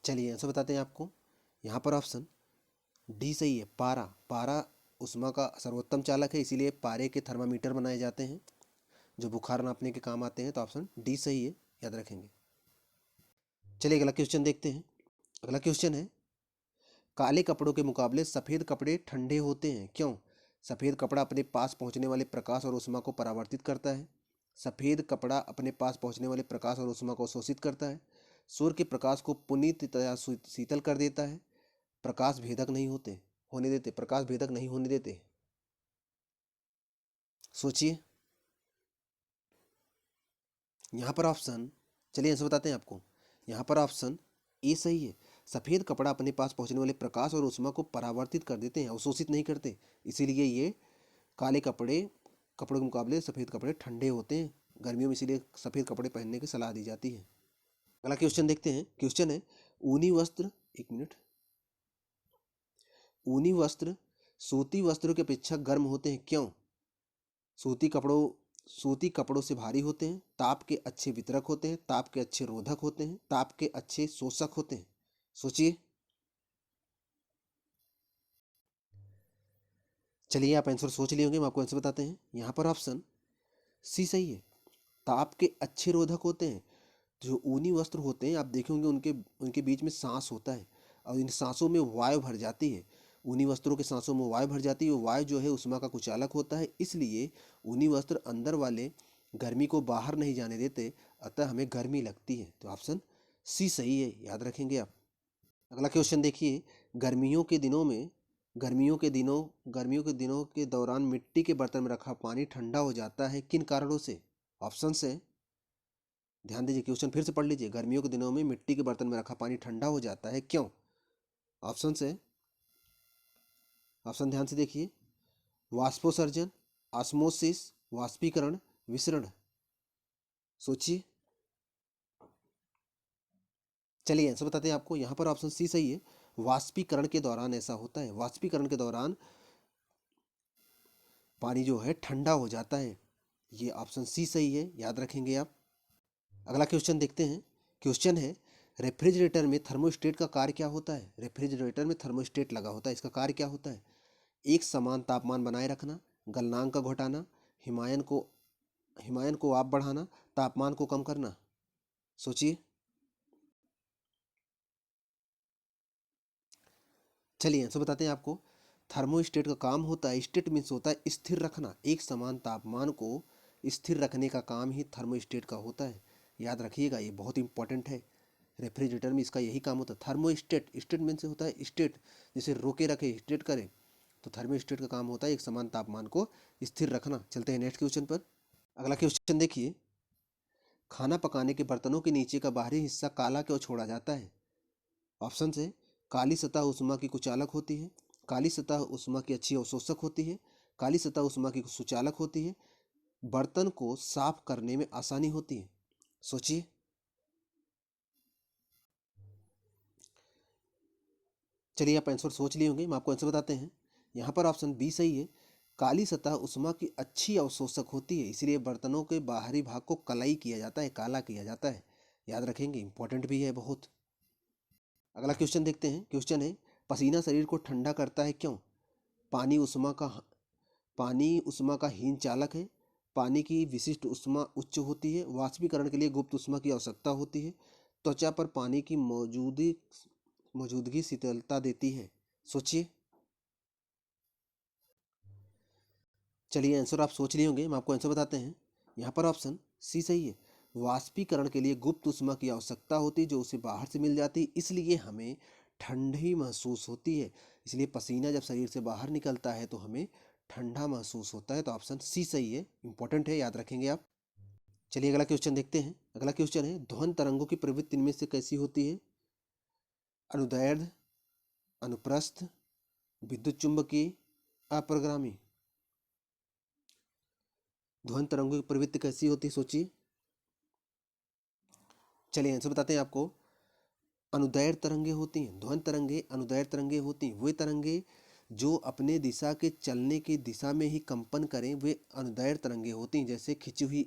चलिए आंसर बताते हैं आपको। यहाँ पर ऑप्शन डी सही है, पारा। पारा उष्मा का सर्वोत्तम चालक है, इसीलिए पारे के थर्मामीटर बनाए जाते हैं जो बुखार नापने के काम आते हैं। तो ऑप्शन डी सही है, याद रखेंगे। चलिए अगला क्वेश्चन देखते हैं। अगला क्वेश्चन है, काले कपड़ों के मुकाबले सफ़ेद कपड़े ठंडे होते हैं, क्यों? सफ़ेद कपड़ा अपने पास पहुंचने वाले प्रकाश और ऊष्मा को परावर्तित करता है। सफ़ेद कपड़ा अपने पास पहुंचने वाले प्रकाश और ऊष्मा को शोषित करता है। सूर्य के प्रकाश को पूर्णतया शीतल कर देता है। प्रकाश भेदक नहीं होने देते, प्रकाश भेदक नहीं होने देते। सोचिए। यहाँ पर ऑप्शन, चलिए आंसर बताते हैं आपको। यहाँ पर ऑप्शन ए सही है। सफ़ेद कपड़ा अपने पास पहुँचने वाले प्रकाश और ऊष्मा को परावर्तित कर देते हैं, अवशोषित नहीं करते। इसीलिए ये काले कपड़ों के मुकाबले सफ़ेद कपड़े ठंडे होते हैं गर्मियों में, इसीलिए सफ़ेद कपड़े पहनने की सलाह दी जाती है। अगला क्वेश्चन देखते हैं। क्वेश्चन है, ऊनी वस्त्र, 1 मिनट, ऊनी वस्त्र सूती वस्त्रों की अपेक्षा गर्म होते हैं, क्यों? सूती कपड़ों सूती कपड़ों से भारी होते हैं, ताप के अच्छे वितरक होते हैं, ताप के अच्छे रोधक होते हैं, ताप के अच्छे शोषक होते हैं। सोचिए। चलिए आप आंसर सोच लिए होंगे, हम आपको आंसर बताते हैं। यहाँ पर ऑप्शन सी सही है। ताप के अच्छे रोधक होते हैं। जो ऊनी वस्त्र होते हैं आप देखेंगे उनके उनके बीच में सांस होता है और इन सांसों में वायु भर जाती है। ऊनी वस्त्रों के सांसों में वायु भर जाती है, वायु जो है उष्मा का कुचालक होता है, इसलिए ऊनी वस्त्र अंदर वाले गर्मी को बाहर नहीं जाने देते, अतः हमें गर्मी लगती है। तो ऑप्शन सी सही है, याद रखेंगे आप। अगला क्वेश्चन देखिए, गर्मियों के दिनों में गर्मियों के दिनों के दौरान मिट्टी के बर्तन में रखा पानी ठंडा हो जाता है, किन कारणों से? ऑप्शन है, ध्यान दीजिए, क्वेश्चन फिर से पढ़ लीजिए। गर्मियों के दिनों में मिट्टी के बर्तन में रखा पानी ठंडा हो जाता है, क्यों? ऑप्शन है, ऑप्शन ध्यान से देखिए, वाष्पोसर्जन, ऑस्मोसिस, वाष्पीकरण, विसरण। सोचिए, चलिए आंसर बताते हैं आपको। यहाँ पर ऑप्शन सी सही है, वाष्पीकरण के दौरान ऐसा होता है। वाष्पीकरण के दौरान पानी जो है ठंडा हो जाता है। ये ऑप्शन सी सही है, याद रखेंगे आप। अगला क्वेश्चन देखते हैं। क्वेश्चन है, रेफ्रिजरेटर में थर्मोस्टेट का कार्य क्या होता है? रेफ्रिजरेटर में थर्मोस्टेट लगा होता है, इसका कार्य क्या होता है? एक समान तापमान बनाए रखना, गलनांक का घटाना, हिमायन को आप बढ़ाना, तापमान को कम करना। सोचिए, चलिए आंसर बताते हैं आपको। थर्मोस्टेट का काम होता है, स्टेट मीन्स होता है स्थिर रखना, एक समान तापमान को स्थिर रखने का काम ही थर्मोस्टेट का होता है। याद रखिएगा, ये बहुत इंपॉर्टेंट है। रेफ्रिजरेटर में इसका यही काम होता है। थर्मोस्टेट, स्टेट मीन्स होता है स्टेट, जैसे रोके रखे, स्टेट करे, तो थर्मोस्टेट का काम होता है एक समान तापमान को स्थिर रखना। चलते हैं नेक्स्ट क्वेश्चन पर। अगला क्वेश्चन देखिए, खाना पकाने के बर्तनों के नीचे का बाहरी हिस्सा काला क्यों छोड़ा जाता है? ऑप्शन है, काली सतह उष्मा की कुचालक होती है, काली सतह उष्मा की अच्छी अवशोषक होती है, काली सतह उष्मा की सुचालक होती है, बर्तन को साफ करने में आसानी होती है। सोचिए, चलिए आप आंसर सोच लिए होंगे, हम आपको आंसर बताते हैं। यहाँ पर ऑप्शन बी सही है, काली सतह उष्मा की अच्छी अवशोषक होती है, इसलिए बर्तनों के बाहरी भाग को कलाई किया जाता है, काला किया जाता है। याद रखेंगे, इंपॉर्टेंट भी है बहुत। अगला क्वेश्चन देखते हैं। क्वेश्चन है, पसीना शरीर को ठंडा करता है, क्यों? पानी उष्मा का पानी उष्मा का हीन चालक है, पानी की विशिष्ट उष्मा उच्च होती है, वाष्पीकरण के लिए गुप्त उष्मा की आवश्यकता होती है, त्वचा पर पानी की मौजूदगी शीतलता देती है। सोचिए, चलिए आंसर आप सोच लिए होंगे, हम आपको आंसर बताते हैं। यहाँ पर ऑप्शन सी सही है, वाष्पीकरण के लिए गुप्त उष्मा की आवश्यकता होती है, जो उसे बाहर से मिल जाती है, इसलिए हमें ठंडी महसूस होती है। इसलिए पसीना जब शरीर से बाहर निकलता है तो हमें ठंडा महसूस होता है। तो ऑप्शन सी सही है, इंपॉर्टेंट है, याद रखेंगे आप। चलिए अगला क्वेश्चन देखते हैं। अगला क्वेश्चन है, ध्वनि तरंगों की प्रवृत्ति इनमें से कैसी होती है? अनुदैर्ध्य, अनुप्रस्थ, विद्युत चुंबकीय, अपरिगामी। ध्वनि तरंगों की प्रवृत्ति कैसी होती है? सोचिए, चलिए आंसर बताते हैं आपको। अनुदैर्ध्य तरंगे होती हैं, ध्वनि तरंगे अनुदैर्ध्य तरंगे होती हैं। वे तरंगे जो अपने दिशा के चलने की दिशा में ही कंपन करें, वे अनुदैर्ध्य तरंगे होती हैं। जैसे खिंची हुई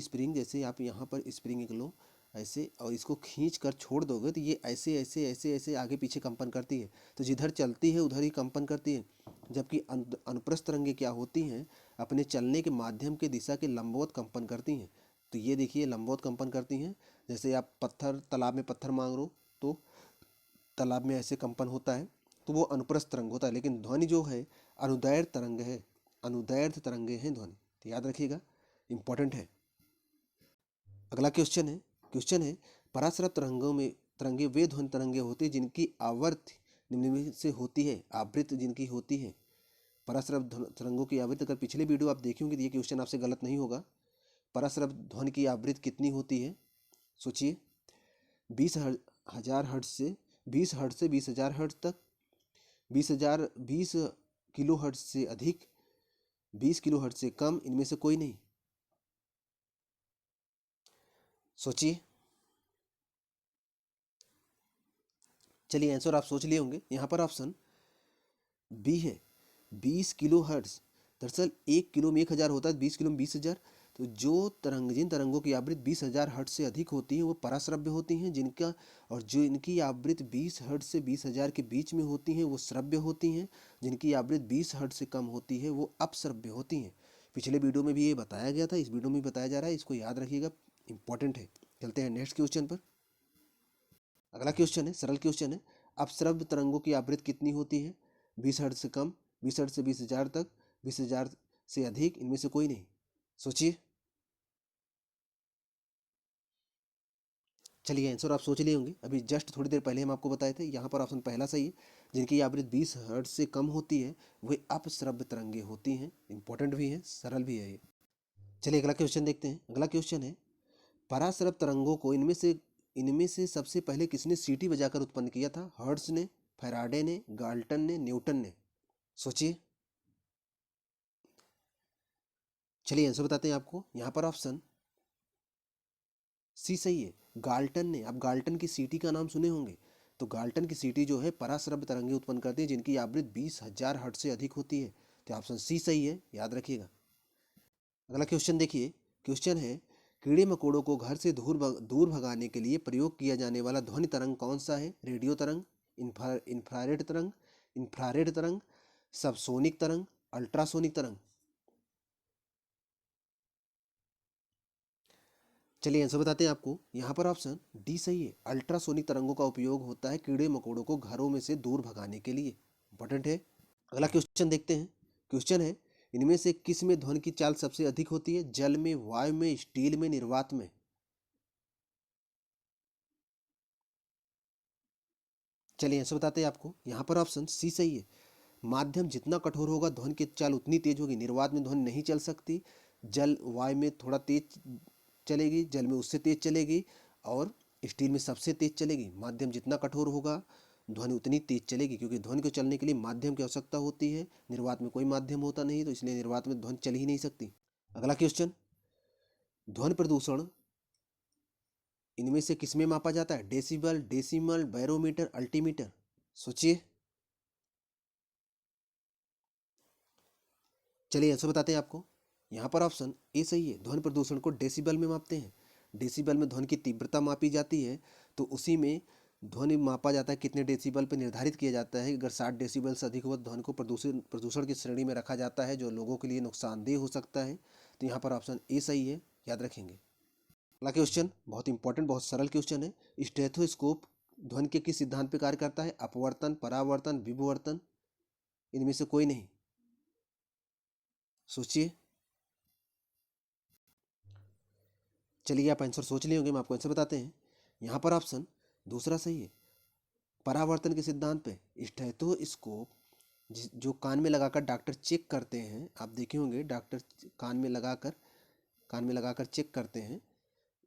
स्प्रिंग, जैसे आप यहाँ पर स्प्रिंग एक लो ऐसे और इसको खींच कर छोड़ दोगे तो ये ऐसे ऐसे ऐसे ऐसे आगे पीछे कंपन करती है, तो जिधर चलती है उधर ही कंपन करती है। जबकि अनुप्रस्थ तरंगे क्या होती हैं, अपने चलने के माध्यम के दिशा के लंबवत कंपन करती हैं। तो ये देखिए लंबवत कंपन करती हैं। जैसे आप तालाब में पत्थर मांग लो तो तालाब में ऐसे कंपन होता है, तो वो अनुप्रस्थ तरंग होता है। लेकिन ध्वनि जो है अनुदैर्ध्य तरंग है, अनुदैर्ध्य तरंगे हैं ध्वनि। तो याद रखिएगा, इंपॉर्टेंट है। अगला क्वेश्चन है, पराश्रव तरंगे वे ध्वनि तरंगे होती है जिनकी आवृत्ति निम्न से होती है, आवृत्ति जिनकी होती है। पराश्रव तरंगों की आवृत्ति, अगर पिछले वीडियो आप देखेंगे तो ये क्वेश्चन आपसे गलत नहीं होगा। पराश्रव ध्वनि की आवृत्ति कितनी होती है? सोचिए, 20,000 हर्ट्ज से 20 हर्ट्ज से 20,000 हर्ट्ज तक, 20 किलो हर्ट्ज से अधिक, 20 किलो हर्ट्ज से कम, इनमें से कोई नहीं। सोचिए, चलिए आंसर आप सोच लिए होंगे। यहाँ पर ऑप्शन बी है, 20 किलो हर्ट्ज। दरअसल 1 किलो में 1,000 होता है, 20 किलो में 20,000। तो जिन तरंगों की आवृत्ति 20,000 हर्ट्ज से अधिक होती है वो पराश्रव्य होती हैं, जिनका और जो इनकी आवृत्ति 20 हर्ट्ज से 20,000 के बीच में होती हैं वो श्रव्य होती हैं, जिनकी आवृत्ति 20 हर्ट्ज से कम होती है वो अपश्रव्य होती हैं। पिछले वीडियो में भी ये बताया गया था, इस वीडियो में भी बताया जा रहा है, इसको याद रखिएगा, इंपॉर्टेंट है। चलते हैं नेक्स्ट क्वेश्चन पर। अगला क्वेश्चन है, सरल क्वेश्चन है। अपश्रव्य तरंगों की आवृत्ति कितनी होती है? 20 हर्ट्ज से कम, 20 हर्ट्ज से 20,000 तक, 20,000 से अधिक, इनमें से कोई नहीं। सोचिए। चलिए आंसर आप सोच लिए होंगे, अभी जस्ट थोड़ी देर पहले हम आपको बताए थे। यहाँ पर ऑप्शन पहला सही है, जिनकी आवृत्ति 20 हर्ट्ज से कम होती है वे अपश्रव्य तरंगे होती हैं। इंपॉर्टेंट भी है, सरल भी है ये। चलिए अगला क्वेश्चन देखते हैं। अगला क्वेश्चन है, पराश्रव तरंगों को इनमें से सबसे पहले किसने सीटी बजाकर उत्पन्न किया था? हर्ट्ज ने, फैराडे ने, गाल्टन ने, न्यूटन ने। सोचिए। चलिए आंसर बताते हैं आपको। यहाँ पर ऑप्शन सी सही है, गाल्टन ने। आप गाल्टन की सीटी का नाम सुने होंगे, तो गाल्टन की सीटी जो है पराश्रव्य तरंगे उत्पन्न करती है जिनकी आवृत्ति 20,000 हर्ट्ज से अधिक होती है। तो ऑप्शन सी सही है, याद रखिएगा। अगला क्वेश्चन देखिए। क्वेश्चन है, कीड़े मकोड़ों को घर से दूर भगाने के लिए प्रयोग किया जाने वाला ध्वनि तरंग कौन सा है? रेडियो तरंग, इंफ्रारेड तरंग, इंफ्रारेड तरंग, सबसोनिक तरंग, अल्ट्रासोनिक तरंग। चलिए आंसर बताते हैं आपको। यहाँ पर ऑप्शन डी सही है, अल्ट्रासोनिक तरंगों का उपयोग होता है कीड़े मकोड़ों को घरों में से दूर भगाने के लिए। इंपॉर्टेंट है। अगला क्वेश्चन देखते हैं। क्वेश्चन है, इनमें से किस में ध्वनि की चाल सबसे अधिक होती है? जल में, वायु में, स्टील में, निर्वात में। चलिए आंसर बताते हैं आपको। यहाँ पर ऑप्शन सी सही है, माध्यम जितना कठोर होगा ध्वनि की चाल उतनी तेज होगी। निर्वात में ध्वनि नहीं चल सकती, जल वायु में थोड़ा तेज चलेगी, जल में उससे तेज चलेगी, और स्टील में सबसे तेज चलेगी। माध्यम जितना कठोर होगा ध्वनि उतनी तेज चलेगी, क्योंकि ध्वनि को चलने के लिए माध्यम की आवश्यकता होती है। निर्वात में कोई माध्यम होता नहीं, तो इसलिए निर्वात में ध्वनि चल ही नहीं सकती। अगला क्वेश्चन, ध्वनि प्रदूषण इनमें से किसमें मापा जाता है? Decibel, decimal, barometer, altimeter. सोचिए। चलिए आंसर बताते हैं आपको। यहाँ पर ऑप्शन ए सही है, ध्वनि प्रदूषण को डेसिबल में मापते हैं। डेसिबल में ध्वनि की तीव्रता मापी जाती है, तो उसी में ध्वनि मापा जाता है। कितने डेसिबल पर निर्धारित किया जाता है। अगर 60 डेसिबल से अधिक हो ध्वनि को प्रदूषण की श्रेणी में रखा जाता है, जो लोगों के लिए नुकसानदेह हो सकता है। तो यहाँ पर ऑप्शन ए सही है, याद रखेंगे। अगला क्वेश्चन बहुत इंपॉर्टेंट, बहुत सरल क्वेश्चन है। स्टेथोस्कोप ध्वनि के किस सिद्धांत पर कार्य करता है? अपवर्तन, परावर्तन, विवर्तन, इनमें से कोई नहीं। सोचिए। चलिए आप आंसर सोच लिए होंगे, हम आपको आंसर बताते हैं। यहाँ पर ऑप्शन दूसरा सही है, परावर्तन के सिद्धांत पे। स्टेथोस्कोप जो कान में लगाकर डॉक्टर चेक करते हैं, आप देखे होंगे डॉक्टर कान में लगाकर चेक करते हैं,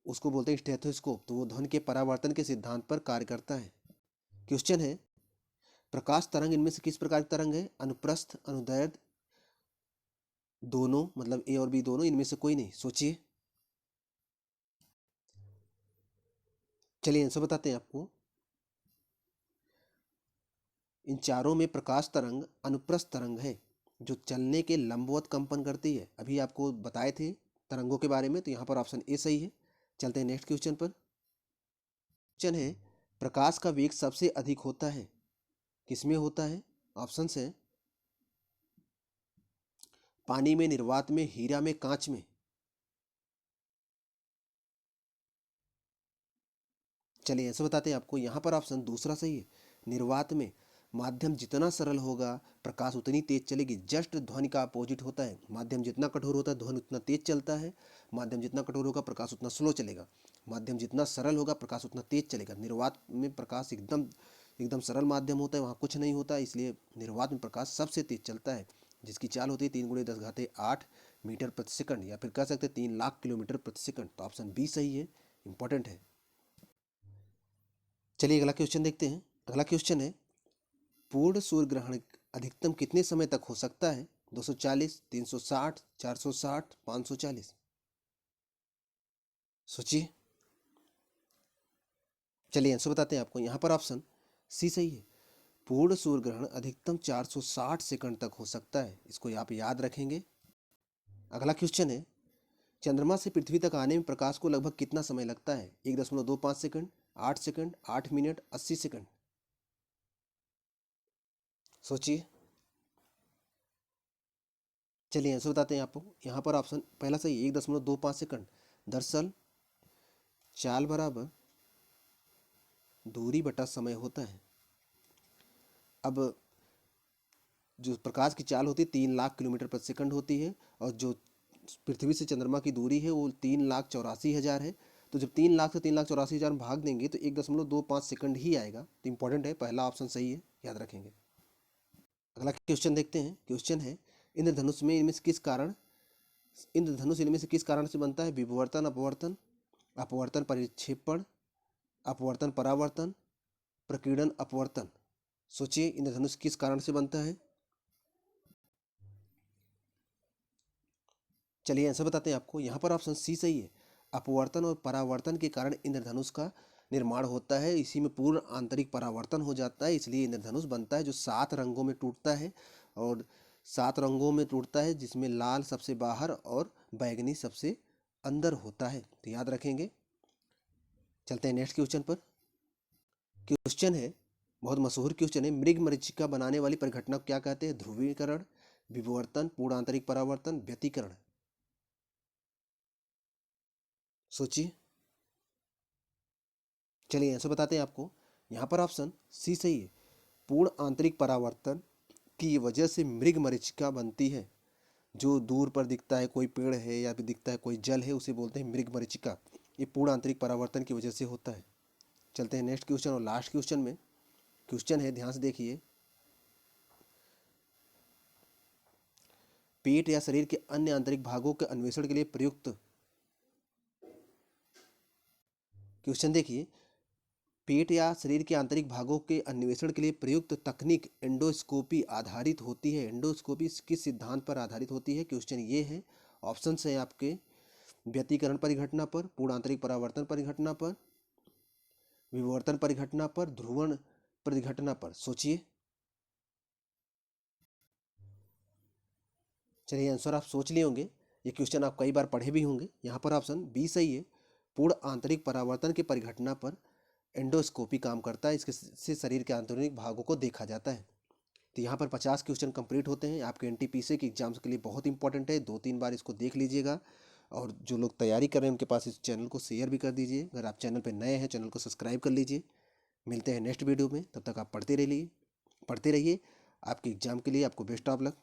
उसको बोलते हैं स्टेथोस्कोप। तो वो ध्वनि के परावर्तन के सिद्धांत पर कार्य करता है। क्वेश्चन है, प्रकाश तरंग इनमें से किस प्रकार की तरंग है? अनुप्रस्थ, अनुदैर्ध्य, दोनों, मतलब ए और बी दोनों, इनमें से कोई नहीं। सोचिए। चलिए आंसर बताते हैं आपको। इन चारों में प्रकाश तरंग अनुप्रस्थ तरंग है, जो चलने के लंबवत कंपन करती है। अभी आपको बताए थे तरंगों के बारे में, तो यहाँ पर ऑप्शन ए सही है। चलते हैं नेक्स्ट क्वेश्चन पर। क्वेश्चन है, प्रकाश का वेग सबसे अधिक होता है किसमें होता है? ऑप्शंस है, पानी में, निर्वात में, हीरा में, कांच में। चलिए ऐसे बताते हैं आपको। यहाँ पर ऑप्शन दूसरा सही है, निर्वात में। माध्यम जितना सरल होगा प्रकाश उतनी तेज चलेगी। जस्ट ध्वनि का अपोजिट होता है, माध्यम जितना कठोर होता है ध्वनि उतना तेज चलता है, माध्यम जितना कठोर होगा प्रकाश उतना स्लो चलेगा। माध्यम जितना सरल होगा प्रकाश उतना तेज चलेगा। निर्वात में प्रकाश एकदम एकदम सरल माध्यम होता है, वहाँ कुछ नहीं होता, इसलिए निर्वात में प्रकाश सबसे तेज चलता है, जिसकी चाल होती है 3 × 10⁸ मीटर प्रति सेकंड, या फिर कह सकते हैं 3 लाख किलोमीटर प्रति सेकंड। तो ऑप्शन बी सही है, इंपॉर्टेंट है। चलिए अगला क्वेश्चन देखते हैं। अगला क्वेश्चन है, पूर्ण सूर्य ग्रहण अधिकतम कितने समय तक हो सकता है? 240, 360, 460, 540। सोचिए। चलिए आंसर बताते हैं आपको। यहाँ पर ऑप्शन सी सही है, पूर्ण सूर्य ग्रहण अधिकतम 460 सेकंड तक हो सकता है। इसको आप याद रखेंगे। अगला क्वेश्चन है, चंद्रमा से पृथ्वी तक आने में प्रकाश को लगभग कितना समय लगता है? 1.25 सेकंड, 8 सेकंड, 8 मिनट, 80 सेकंड। सोचिए। चलिए आंसर बताते हैं आपको। यहाँ पर ऑप्शन पहला सही 1.25 सेकंड। दरअसल चाल बराबर दूरी बटा समय होता है। अब जो प्रकाश की चाल होती है 3 लाख किलोमीटर प्रति सेकंड होती है, और जो पृथ्वी से चंद्रमा की दूरी है वो 3,84,000 है। तो जब 3 लाख से 3,84,000 में भाग देंगे तो 1.25 सेकंड ही आएगा। तो इंपॉर्टेंट है, पहला ऑप्शन सही है, याद रखेंगे। अगला क्वेश्चन देखते हैं। क्वेश्चन है इंद्रधनुष में इनमें से किस कारण इंद्रधनुष इनमें से किस कारण से बनता है? विवर्तन अपवर्तन, अपवर्तन परिक्षेपण, अपवर्तन परावर्तन, प्रकीर्णन अपवर्तन। सोचिए इंद्रधनुष किस कारण से बनता है। चलिए आंसर बताते हैं आपको। यहाँ पर ऑप्शन सी सही है। अपवर्तन और परावर्तन के कारण इंद्रधनुष का निर्माण होता है। इसी में पूर्ण आंतरिक परावर्तन हो जाता है, इसलिए इंद्रधनुष बनता है, जो 7 रंगों में टूटता है। और 7 रंगों में टूटता है, जिसमें लाल सबसे बाहर और बैगनी सबसे अंदर होता है। तो याद रखेंगे। चलते हैं नेक्स्ट क्वेश्चन पर। क्वेश्चन है, बहुत मशहूर क्वेश्चन है, मृग मरीचिका बनाने वाली परिघटना को क्या कहते हैं? ध्रुवीकरण, विवर्तन, पूर्ण आंतरिक परावर्तन, व्यतिकरण। सोचिए। चलिए आंसर बताते हैं आपको। यहाँ पर ऑप्शन सी सही है। पूर्ण आंतरिक परावर्तन की वजह से मृग मरीचिका बनती है। जो दूर पर दिखता है, कोई पेड़ है या फिर दिखता है कोई जल है, उसे बोलते हैं मृग मरीचिका। ये पूर्ण आंतरिक परावर्तन की वजह से होता है। चलते हैं नेक्स्ट क्वेश्चन और लास्ट क्वेश्चन में। क्वेश्चन है, ध्यान से देखिए, पेट या शरीर के अन्य आंतरिक भागों के अन्वेषण के लिए प्रयुक्त। क्वेश्चन देखिए, पेट या शरीर के आंतरिक भागों के अन्वेषण के लिए प्रयुक्त तकनीक एंडोस्कोपी आधारित होती है। एंडोस्कोपी किस सिद्धांत पर आधारित होती है? क्वेश्चन ये है। ऑप्शन है आपके व्यतिकरण परिघटना पर, पूर्ण आंतरिक परावर्तन परिघटना पर, विवर्तन परिघटना पर, ध्रुवण परिघटना पर। सोचिए। चलिए आंसर आप सोच लिए होंगे, ये क्वेश्चन आप कई बार पढ़े भी होंगे। यहाँ पर ऑप्शन बी सही है। पूर्ण आंतरिक परावर्तन की परिघटना पर एंडोस्कोपी काम करता है, इसके से शरीर के आंतरिक भागों को देखा जाता है। तो यहाँ पर 50 क्वेश्चन कंप्लीट होते हैं। आपके एनटीपीसी के एग्जाम्स के लिए बहुत इंपॉर्टेंट है, 2-3 बार इसको देख लीजिएगा। और जो लोग तैयारी कर रहे हैं उनके पास इस चैनल को शेयर भी कर दीजिए। अगर आप चैनल पर नए हैं, चैनल को सब्सक्राइब कर लीजिए। मिलते हैं नेक्स्ट वीडियो में, तब तक आप पढ़ते रहिए। आपके एग्जाम के लिए आपको बेस्ट ऑफ लक।